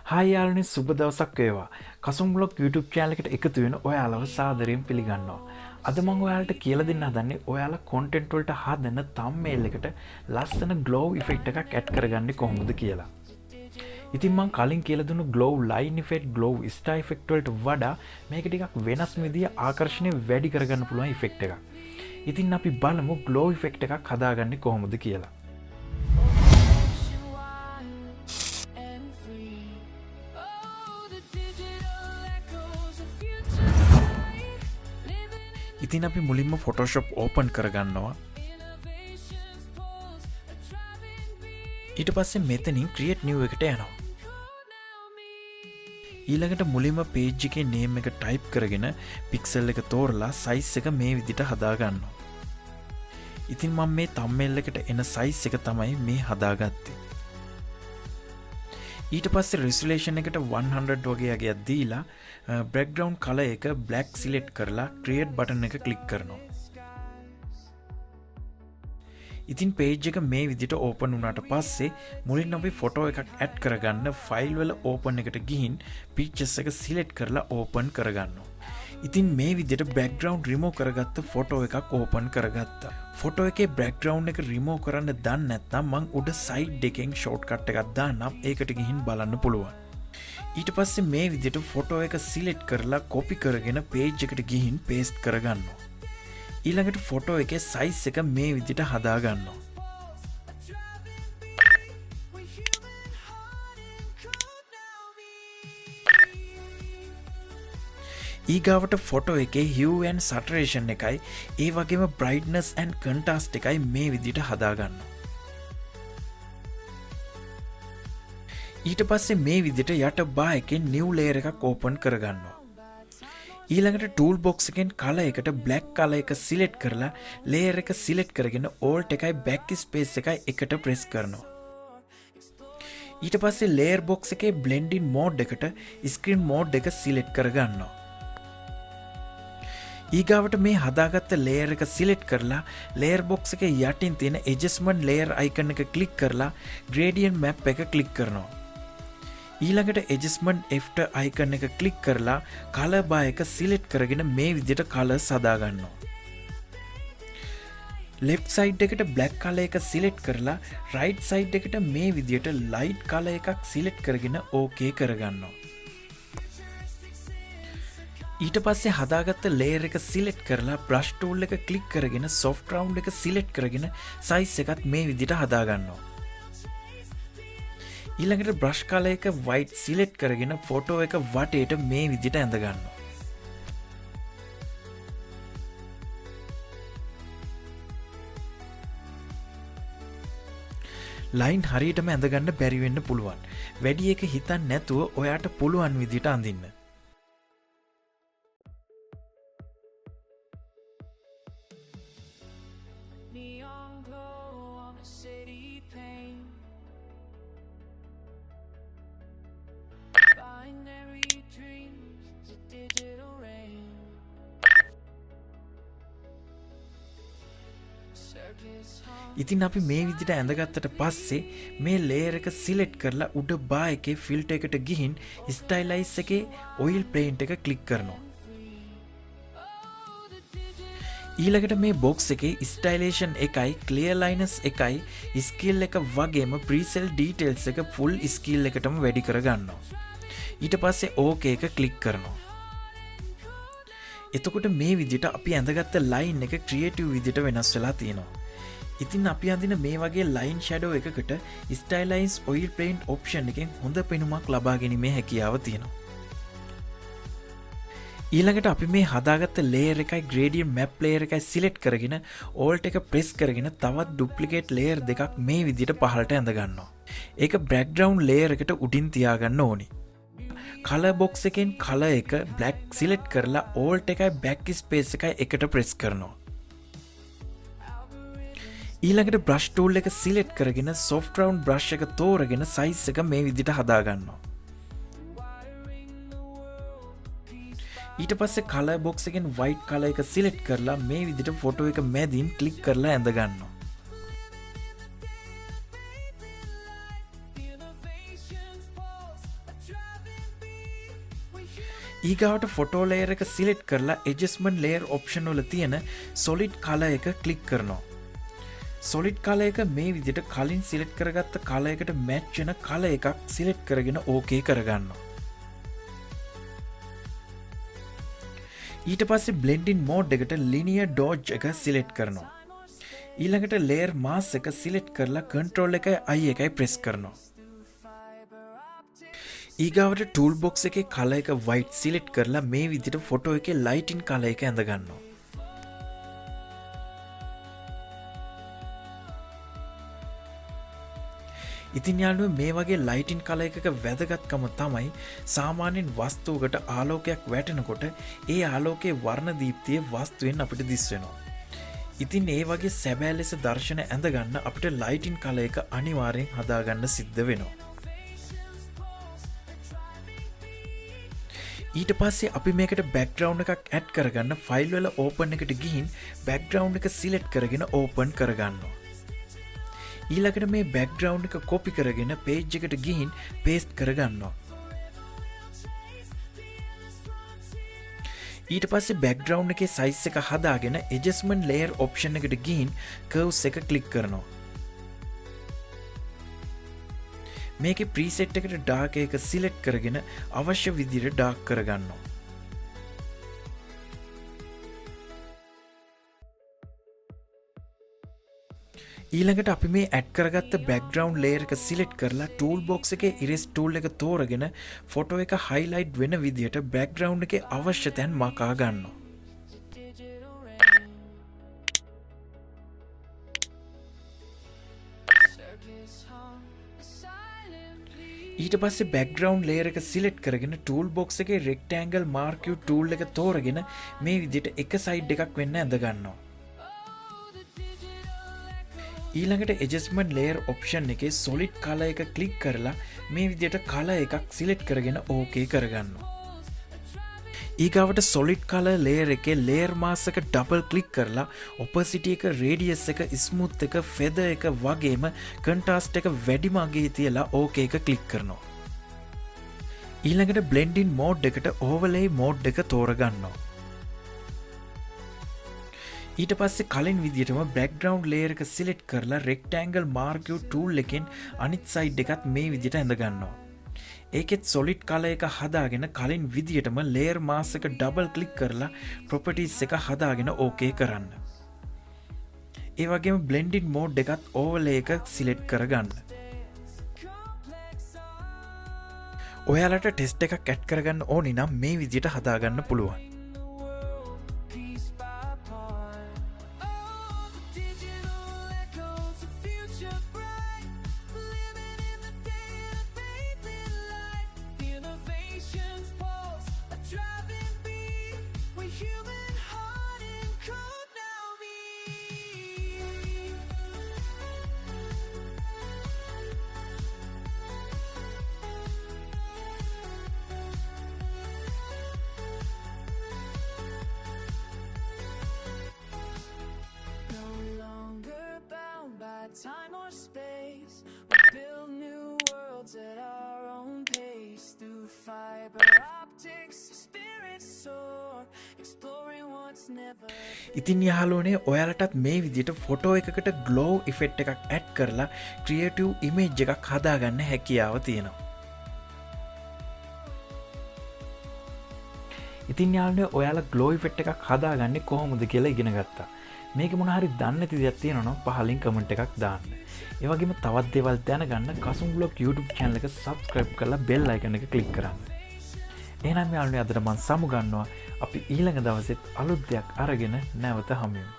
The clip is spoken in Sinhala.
හායි යාළුවනේ සුබ දවසක් වේවා. කසුම් බ්ලොග් YouTube channel එකට එකතු වෙන ඔයාලව සාදරයෙන් පිළිගන්නවා. අද මම ඔයාලට කියලා දෙන්න හදන්නේ ඔයාලා content වලට හදන thumbnail එකට ලස්සන glow effect එකක් add කරගන්නේ කොහොමද කියලා. ඉතින් මම කලින් කියලා දුන්නු glow line effect, glow star effect වලට වඩා මේක ටිකක් වෙනස් විදිය ආකර්ෂණය වැඩි කරගන්න පුළුවන් effect එකක්. ඉතින් අපි බලමු glow effect එකක් හදාගන්නේ කොහොමද කියලා. ඉතින් අපි මුලින්ම Photoshop open කරගන්නවා. ඊට පස්සේ මෙතනින් create new එකට යනවා. ඊළඟට මුලින්ම page එකේ name එක type කරගෙන pixel එක තෝරලා size එක මේ විදිහට හදා ගන්නවා. ඉතින් මම මේ thumbnail එකට එන size එක තමයි මේ හදාගත්තේ. ඊට පස්සේ resolution එකට 100 වගේ අගයක් දීලා background color එක black select කරලා create button එක click කරනවා. ඉතින් page එක මේ විදිහට open වුණාට පස්සේ මුලින් අපි photo එකක් add කරගන්න file වල open එකට ගිහින් pictures එක select කරලා open කරගන්නවා. ඉතින් මේ විදිහට background remove කරගත්ත photo එකක් open කරගත්තා. photo එකේ background එක remove කරන්න දන්නේ නැත්නම් මං උඩ side එකෙන් shortcut එකක් දාන්නම්. ඒකට ගිහින් බලන්න පුළුවන්. ඊට පස්සේ මේ විදිහට photo එක select කරලා copy කරගෙන page එකට ගිහින් paste කරගන්නවා. ඊළඟට photo එකේ size එක මේ විදිහට හදා ගන්නවා. ඊගාවට photo එකේ hue and saturation එකයි ඒ වගේම brightness and contrast එකයි මේ විදිහට හදා ගන්නවා. ඊට පස්සේ මේ විදිහට යට bar එකෙන් new layer එකක් open කරගන්නවා. ඊළඟට tool box එකෙන් color එකට black color එක select කරලා layer එක select කරගෙන alt එකයි backspace එකයි එකට press කරනවා. ඊට පස්සේ layer box එකේ blending mode එකට screen mode එක select කරගන්නවා. ඊගාවට මේ හදාගත්ත layer එක select කරලා layer box එකේ යටින් තියෙන adjustment layer icon එක click කරලා gradient map එක click කරනවා. ඊළඟට adjustment after icon එක click කරලා color bar එක select කරගෙන මේ විදිහට colors හදා ගන්නවා. left side එකට black color එක select කරලා right side එකට මේ විදිහට light color එකක් select කරගෙන okay කරගන්නවා. ඊට පස්සේ හදාගත්ත layer එක select කරලා brush tool එක click කරගෙන soft round එක select කරගෙන size එකත් මේ විදිහට හදා ගන්නවා. ඊළඟට brush color එක white select කරගෙන photo එක වටේට මේ විදිහට ඇඳ ගන්නවා. line හරියටම ඇඳ ගන්න බැරි වෙන්න පුළුවන්. වැඩි එක හිතන්න නැතුව ඔයාට පුළුවන් විදිහට අඳින්න. Neon glow on a city paint. Binary dreams, a digital rain. Circus hall. ඉතින් අපි මේ විදිහට ඇඳගත්තට පස්සේ මේ layer එක select කරලා උඩ bar එකේ filter එකට ගිහින් stylize එකේ oil paint එක click කරනවා. ඊළඟට මේ box එකේ stylization එකයි clear lines එකයි scale එක වගේම preset details එක full scale එකටම වැඩි කරගන්නවා. ඊට පස්සේ okay එක click කරනවා. එතකොට මේ විදිහට අපි ඇඳගත්ත line එක creative විදිහට වෙනස් වෙලා තියෙනවා. ඉතින් අපි අඳින මේ වගේ line shadow එකකට stylize oil paint option එකෙන් හොඳ පෙනුමක් ලබා ගැනීමේ හැකියාව තියෙනවා. ඊළඟට අපි මේ හදාගත්ත layer එකයි gradient map layer එකයි select කරගෙන alt එක press කරගෙන තවත් duplicate layer දෙකක් මේ විදිහට පහළට ඇඳ ගන්නවා. ඒක background layer එකට උඩින් තියාගන්න ඕනි. color box එකෙන් color එක black select කරලා alt එකයි backspace එකයි එකට press කරනවා. ඊළඟට brush tool එක select කරගෙන soft round brush එක තෝරගෙන size එක මේ විදිහට හදා ගන්නවා. ඊට පස්සේ color box එකෙන් white color එක select කරලා මේ විදිහට photo එක මැදින් click කරලා ඇඳ ගන්නවා. The innovations pulse, a ඊගාවට ෆොටෝ ලේයර් එක සිලෙක්ට් කරලා ඇඩ්ජස්ට්මන්ට් ලේයර් ඔප්ෂන් වල තියෙන solid color එක ක්ලික් කරනවා. solid color එක මේ විදිහට කලින් සිලෙක්ට් කරගත්ත color එකට මැච් වෙන color එකක් සිලෙක්ට් කරගෙන okay කරගන්නවා. ඊට පස්සේ blending mode එකට linear dodge එක සිලෙක්ට් කරනවා. ඊළඟට layer mask එක සිලෙක්ට් කරලා control එකයි I එකයි press කරනවා. ඊගාවට tool box එකේ color එක white සිලෙක්ට් කරලා මේ විදිහට ෆොටෝ එකේ lighting color එක ඇඳ ගන්නවා. ඉතින් යාළුවෝ මේ වගේ lighting color එකක වැදගත්කම තමයි සාමාන්‍යයෙන් වස්තුවකට ආලෝකයක් වැටෙනකොට ඒ ආලෝකයේ වර්ණ දීප්තිය වස්තුවෙන් අපිට දිස් වෙනවා. ඉතින් ඒ වගේ සැබෑ ලෙස දර්ශන ඇඳ ගන්න අපිට lighting color එක අනිවාර්යෙන් හදාගන්න සිද්ධ වෙනවා. ඊට පස්සේ අපි මේකට background එකක් add කරගන්න file වල open එකට ගිහින් background එක select කරගෙන open කරගන්නවා. ඊළඟට මේ background එක copy කරගෙන page එකට ගිහින් paste කරගන්නවා. ඊට පස්සේ background එකේ size එක හදාගෙන adjustment layer option එකට ගිහින් curves එක click කරනවා. මේකේ preset එකට dark එක select කරගෙන අවශ්‍ය විදිහට dark කරගන්නවා. ඊළඟට අපි මේ add කරගත්ත background layer එක select කරලා tool box එකේ erase tool එක තෝරගෙන photo එක highlight වෙන විදිහට background එකේ අවශ්‍ය තැන් මකා ගන්නවා. ඊට පස්සේ background layer එක select කරගෙන tool box එකේ rectangle mark tool එක තෝරගෙන මේ විදිහට එක side එකක් වෙන්න ඇඳ ගන්නවා. ඊළඟට adjustment layer option එකේ solid color එක click කරලා මේ විදිහට color එකක් select කරගෙන okay කරගන්නවා. ඊගාවට solid color layer එකේ layer mask එක double click කරලා opacity එක radius එක smooth එක feather එක වගේම contrast එක වැඩිම අගේ තියලා okay එක click කරනවා. ඊළඟට blending mode එකට overlay mode එක තෝරගන්නවා. ඊට පස්සේ කලින් විදිහටම background layer එක select කරලා rectangle mark tool එකෙන් අනිත් side එකත් මේ විදිහට ඇඳ ගන්නවා. ඒකෙත් solid color එක හදාගෙන කලින් විදිහටම layer mask එක double click කරලා properties එක හදාගෙන okay කරන්න. ඒ වගේම blending mode එකත් overlay එක select කරගන්න. ඔයාලට test එකක් add කරගන්න ඕනි නම් මේ විදිහට හදාගන්න පුළුවන්. Time or space, we build new worlds at our own pace. Through fiber optics, spirits soar, exploring what's never. ඉතින් යාළුවනේ ඔයාලටත් මේ විදිහට ෆොටෝ එකකට glow effect එකක් add කරලා creative image එකක් හදාගන්න හැකියාව තියෙනවා. ඉතින් යාළුවනේ ඔයාලා glow effect එකක් හදාගන්නේ කොහොමද කියලා ඉගෙන ගත්තා. මේක මොන හරි දන්නේ නැති දෙයක් තියෙනවා නම් පහලින් කමෙන්ට් එකක් දාන්න. ඒ වගේම තවත් දේවල් දැනගන්න කසුම් බ්ලොග් YouTube channel එක subscribe කරලා bell icon එක click කරන්න. එහෙනම් යාළුවනේ අදට මම සමු ගන්නවා. අපි ඊළඟ දවසෙත් අලුත් දෙයක් අරගෙන නැවත හමු වෙමු.